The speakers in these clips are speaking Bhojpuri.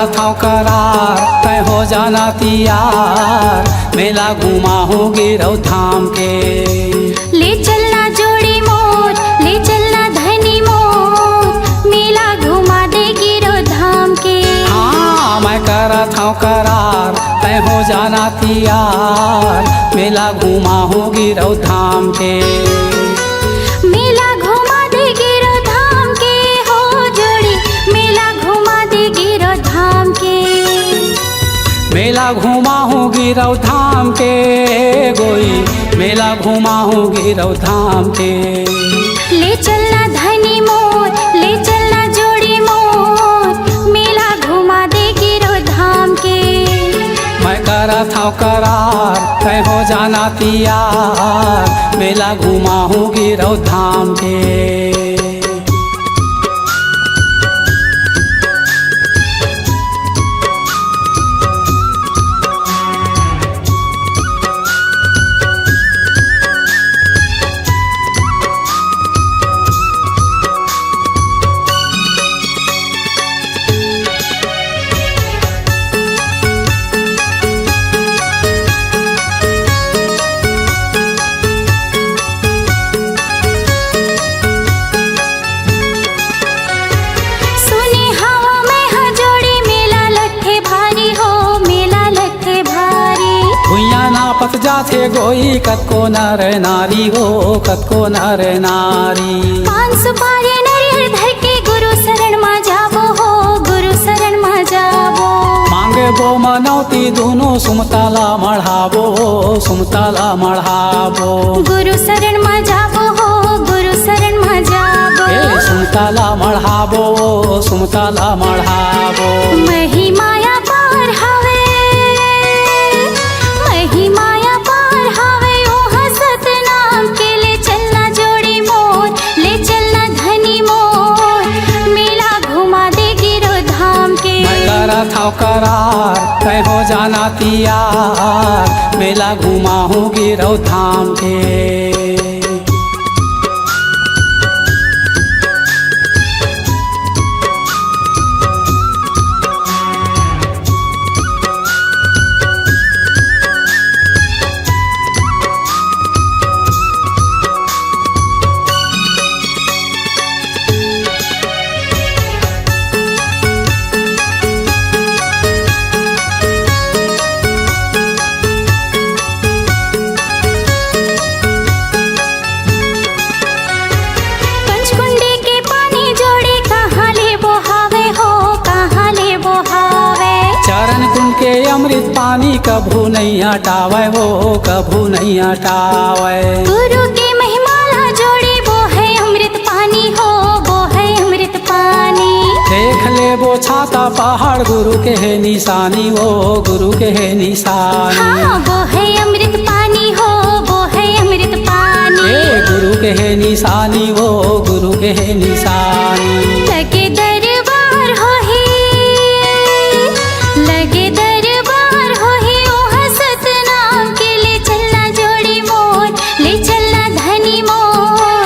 था करार तय हो जाना तियार, मेला घुमा हूँ गिरौ धाम के। ले चलना जोड़ी मोर, ले चलना धनी मोर, मेला घुमा दे गिरौ धाम के। हाँ मैं करा था करार तय हो जाना तियार, मेला घुमा हूँ गिरौ धाम के। मेला घुमा दे गिरौ धाम के हो जोड़ी, मेला घुमा दे गिरौ धाम के। मेला घुमा हूँ गिरौ धाम के गोई, मेला घुमा हूँ गिरौ धाम के। ले चलना धनी मोर, ले चलना जोड़ी मोर, मेला घुमा दे गिरौ धाम के। मैं करा था करार तय हो जाना तियार, मेला घुमा हूँ गिरौ धाम के। पत जाथे गोई कतको नर नारी हो, कतको नर नारी। पान सुपारी नरियर धर के गुरु शरण मा जाबो हो, गुरु शरण मा जाबो। मांगे बो मनौती दोनों सुमताला मढ़ाबो, सुमताला मढ़ाबो। गुरु शरण मा जाबो हो, गुरु शरण मा जाबो। सुमताला मढ़ाबो, सुमताला मढ़ाबो। महिमाया पार हवे, महिमाया पार हवे ओहा सतनाम के। ले चलना जोड़ी मोर, ले चलना धनी मोर, मेला घुमा दे गिरौ धाम के। मैं करा था करार तय हो जाना तियार, मेला घुमा हूँ गिरौ धाम के। के अमृत पानी कभू नहीं हटावे हो, कभू नहीं हटावे। गुरु के महिमाला जोड़ी वो है अमृत पानी हो, वो है अमृत पानी। देख ले वो छाता पहाड़ गुरु के है निशानी, वो गुरु के है निशानी। हाँ वो है अमृत पानी हो, वो है अमृत पानी। गुरु के है निशानी, वो गुरु के है निशानी। लगे दरबार हो ही, लगे दरबार हो ही ओहा सतनाम के। ले चलना जोड़ी मोर, ले चलना धनी मोर,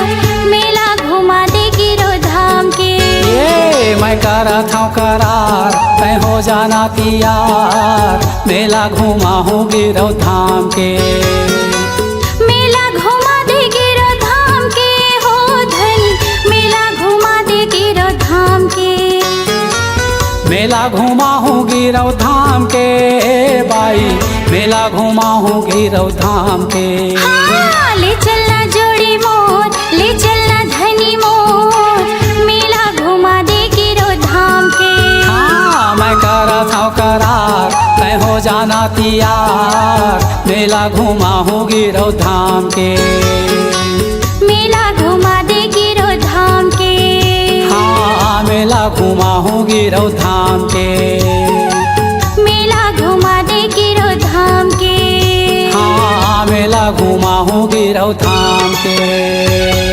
मेला घुमा दे गिरौ धाम के। मैं करा था करार तय हो जाना तियार, मेला घुमा हूँ गिरौ धाम के। मेला घुमा दे गिरौ धाम के हो धनी, मेला घुमा दे गिरौ धाम के। मेला घुमा हूँ गिरौ धाम के बाई, मेला घुमा हूँ गिरौ धाम के। हाँ, ले चलना जोड़ी मोर, ले चलना धनी मोर, मेला घुमा दे गिरौ धाम के। हाँ मैं करा था करार तय हो जाना तियार, मेला घुमा हूँ गिरौ धाम के। मेला घुमा दे गिरौ धाम के। हाँ मेला घुमा हूँ गिरौ धाम के। मेला घुमा दे गिरौ धाम के। हाँ मेला घुमा हूँ गिरौ धाम के।